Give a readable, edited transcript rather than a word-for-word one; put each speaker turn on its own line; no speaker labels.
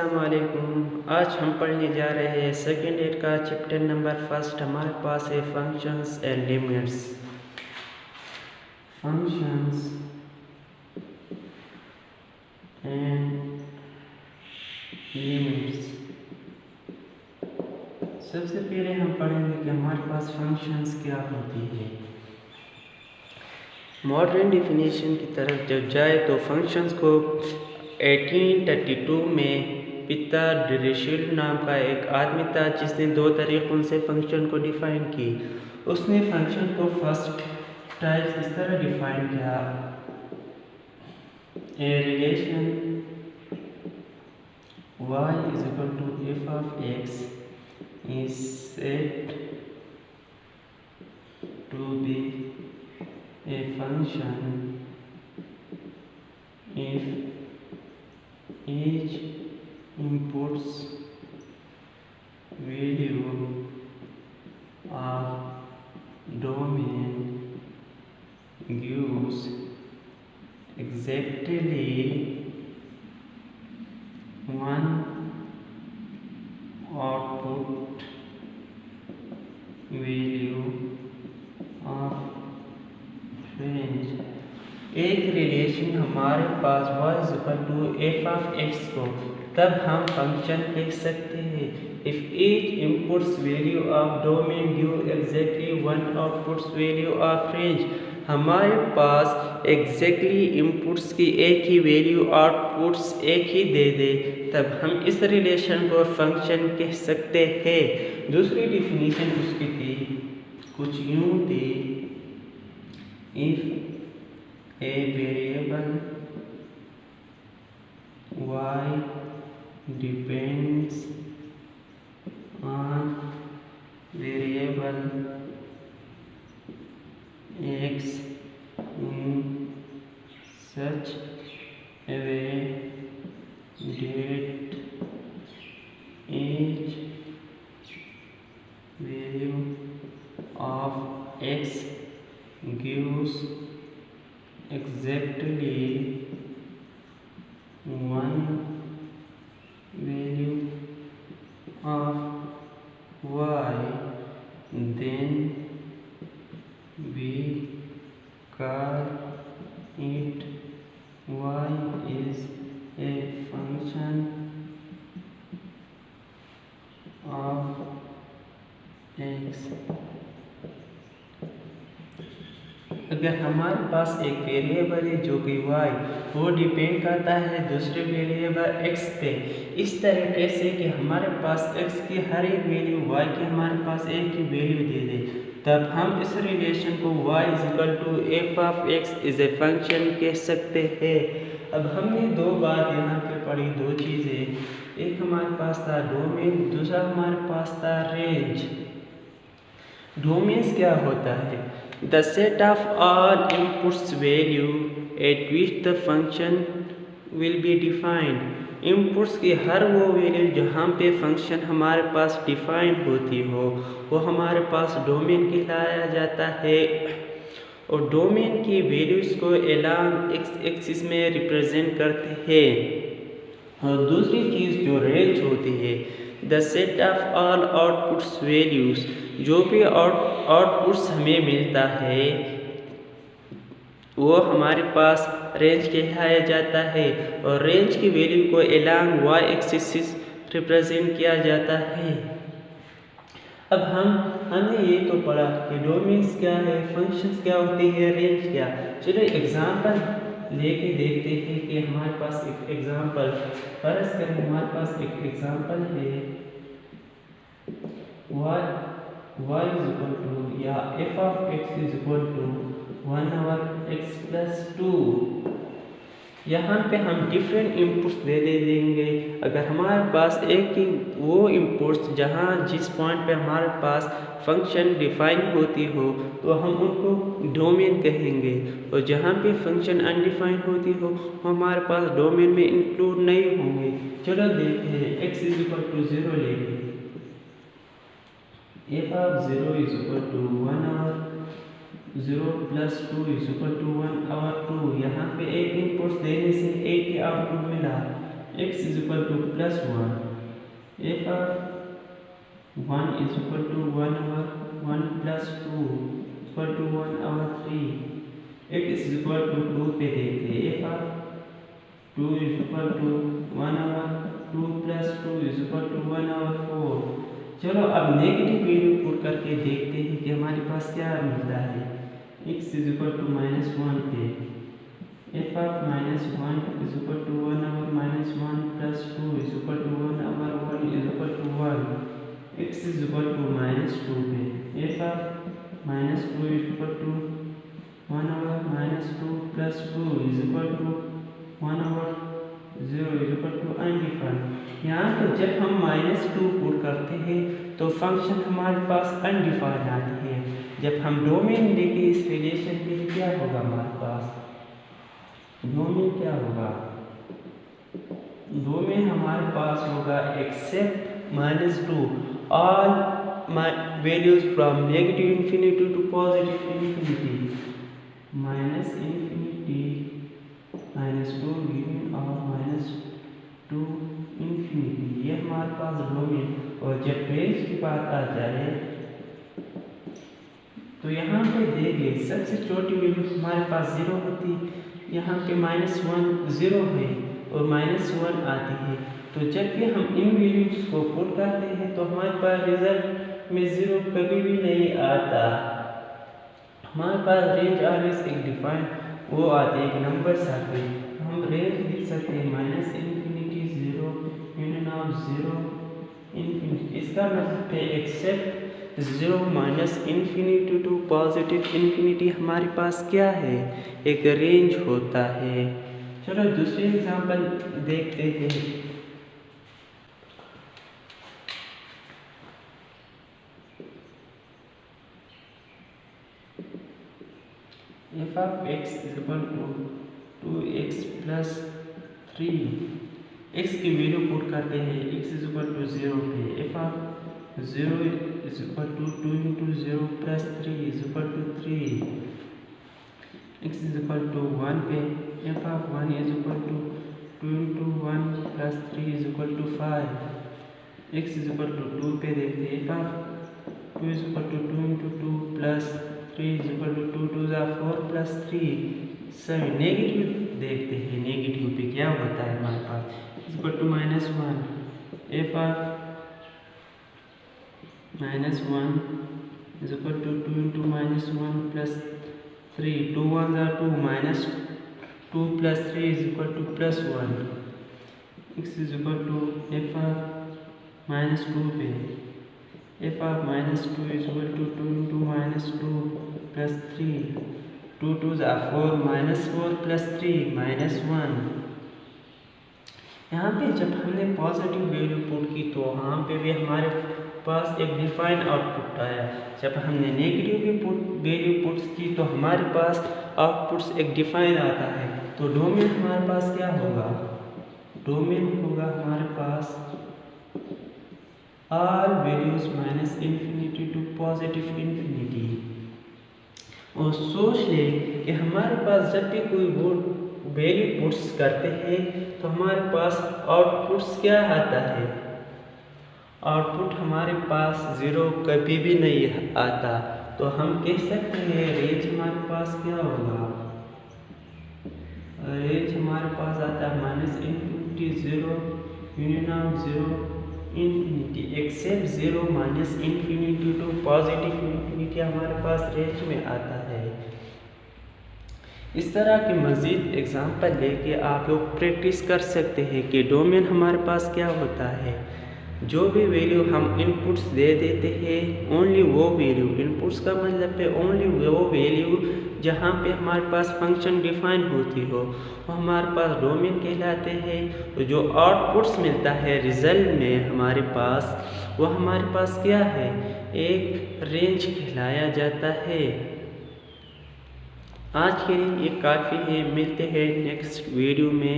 अस्सलाम वालेकुम। आज हम पढ़ने जा रहे हैं सेकेंड ईयर का चैप्टर नंबर फर्स्ट। हमारे पास है functions and limits. Functions and limits. सबसे पहले हम पढ़ेंगे कि हमारे पास फंक्शंस क्या होती है। मॉडर्न डेफिनेशन की तरफ जब जाए तो फंक्शंस को 1832 में पीटर डिरिचलेट नाम का एक आदमी था जिसने दो तरीक़ों से फंक्शन को डिफ़ाइन की। उसने फंक्शन को फर्स्ट टाइप इस तरह डिफ़ाइन किया, a relation y is equal to f of x is said to be a function if each inputs value of domain gives exactly one output value of range। एक relation हमारे पास y is equal to f of x को तब हम function लिख सकते हैं if each inputs value of domain give exactly one outputs value of range. हमारे पास एग्जैक्टली इनपुट्स की एक ही वैल्यू आउटपुट्स एक ही दे दे तब हम इस रिलेशन को फंक्शन कह सकते हैं। दूसरी डिफिनीशन उसकी थी कुछ यूँ थी, if a variable y depends on variable x in such a way that each value of x gives exactly one value of y, then we call it y is a function of x। अगर हमारे पास एक variable है जो कि y वो depend करता है दूसरे वेरिएबल x पे, इस तरीके से कि हमारे पास x की हर एक वैल्यू y की हमारे पास एक ही वैल्यू दे दे तब हम इस रिलेशन को y is equal to f of x is a function कह सकते हैं। अब हमने दो बात यहाँ पे पढ़ी, दो चीज़ें, एक हमारे पास था डोमेन, दूसरा हमारे पास था रेंज। डोमेन्स क्या होता है? The set of all inputs value at which the function will be defined। Inputs की हर वो वैल्यू जहाँ पे फंक्शन हमारे पास डिफाइन होती हो वो हमारे पास डोमेन कहलाया जाता है और डोमेन की वैल्यूज़ को एलॉन्ग एक्स एक्सिस में रिप्रेजेंट करते हैं। और दूसरी चीज़ जो रेंज होती है, the set of all outputs values, जो भी आउटपुट्स हमें मिलता है वो हमारे पास रेंज कहलाया जाता है और रेंज की वैल्यू को एलॉन्ग वाई एक्सिस रिप्रेजेंट किया जाता है। अब हमने ये तो पढ़ा कि डोमेन्स क्या है, फंक्शंस क्या होती है, रेंज क्या। चलो एग्जांपल लेके देखते हैं कि हमारे पास एक एग्जांपल, फर्ज करें हमारे पास एक एग्जांपल है y इज इक्वल टू या f of x is equal to 1/x plus 2। यहाँ पे हम डिफरेंट इनपुट्स दे देंगे। अगर हमारे पास एक ही वो इनपुट्स जहाँ जिस पॉइंट पे हमारे पास फंक्शन डिफाइन होती हो तो हम उनको डोमेन कहेंगे और जहाँ पे फंक्शन अनडिफाइन होती हो वो हमारे पास डोमेन में इंक्लूड नहीं होंगे। चलो देखते हैं, x इज इक्वल टू 0 लेंगे, f of 0 is equal to 1/0 plus 2 is equal to 1/2। यहाँ पे एक इनपुट देने से एक ही आउटपुट मिला x is equal to plus 1, f of 1 is equal to 1 over 1 plus 2 equal to 1 over 3, x is equal to 2 पे देखते हैं, f of 2 is equal to 1 over 2 plus 2 is equal to 1 over 4। चलो अब negative value put करके देखते हैं कि हमारे पास क्या मिलता है। x is equal to -1 पे f of -1 is equal to 1 over -1 plus 2 is equal to 1 over 1 is equal to 1। x is equal to -2 पे f of -2 is equal to 1 over -2 plus 2 is equal to 1 over 0 is equal to undefined. यहाँ पर जब हम -2 put करते हैं तो function हमारे पास undefined आती है। जब हम डोमेन लेके इस रिलेशन के लिए क्या होगा, हमारे पास डोमेन क्या होगा, डोमेन हमारे पास होगा accept -2 all values from negative infinity to positive infinity, minus infinity -2 giving और -2 infinity, ये हमारे पास डोमेन। और जब रेंज की बात आ जाए तो यहाँ पे देखिए सबसे छोटी वैल्यू हमारे पास 0 होती, यहाँ पे -1 0 है और -1 आती है। तो जब भी हम इन वैल्यूज को पुट करते हैं तो हमारे पास रिजल्ट में 0 कभी भी नहीं आता। हमारे पास रेंज ऑलवेज एक डिफाइन वो आते हैं, एक नंबर्स आते हैं। हम रेंज लिख सकते हैं -infinity 0 यूनियन ऑफ 0 infinity। इसका मतलब है except 0 -infinity to positive infinity हमारे पास क्या है, एक रेंज होता है। चलो दूसरी एग्जांपल देखते हैं। f of x is equal to 2x plus 3, x की वैल्यू पुट करते हैं, x is equal to 0 पे f of 0 is equal to 2 into 0 plus 3 is equal to 3, x is equal to 1 पे f of 1 is equal to 2 into 1 plus 3 is equal to 5, x is equal to 2 पे देखते हैं, f of 2 is equal to 2 into 2 plus 3 is equal to 2 2 4 plus 3। सभी negative देखते हैं, negative पे क्या होता है हमारे पास is equal to -1 f of -1 is equal to 2 into -1 plus 3 2 1 are 2 -2 plus 3 is equal to +1, x is equal to f of -2 पे f of -2 is equal to 2 into -2 plus 3 2 2s are 4 -4 plus 3 -1। यहाँ पे जब हमने positive value put की तो यहाँ पे भी हमारे पास एक डिफाइन आउटपुट आया। जब हमने नेगेटिव वैल्यू पुट की तो हमारे पास आउटपुट्स एक डिफाइन आता है। तो डोमेन हमारे पास क्या होगा, डोमेन होगा हमारे पास all values -infinity to positive infinity। और सोच ले कि हमारे पास जब भी कोई वो वैल्यू पुट्स करते हैं तो हमारे पास आउटपुट्स क्या आता है, आउटपुट हमारे पास 0 कभी भी नहीं आता। तो हम कह सकते हैं रेंज हमारे पास क्या होगा, रेंज हमारे पास आता है -infinity 0 union of 0 infinity except 0 -infinity to positive infinity हमारे पास रेंज में आता है। इस तरह के मज़ीद एग्जाम्पल लेके आप लोग प्रैक्टिस कर सकते हैं कि डोमेन हमारे पास क्या होता है। जो भी वैल्यू हम इनपुट्स दे देते हैं ओनली वो वैल्यू, इनपुट्स का मतलब है ओनली वो वैल्यू जहाँ पे हमारे पास फंक्शन डिफाइन होती हो वो हमारे पास डोमेन कहलाते हैं। तो जो आउटपुट्स मिलता है रिजल्ट में हमारे पास वो हमारे पास क्या है, एक रेंज कहलाया जाता है। आज के लिए ये काफ़ी है, मिलते हैं नेक्स्ट वीडियो में।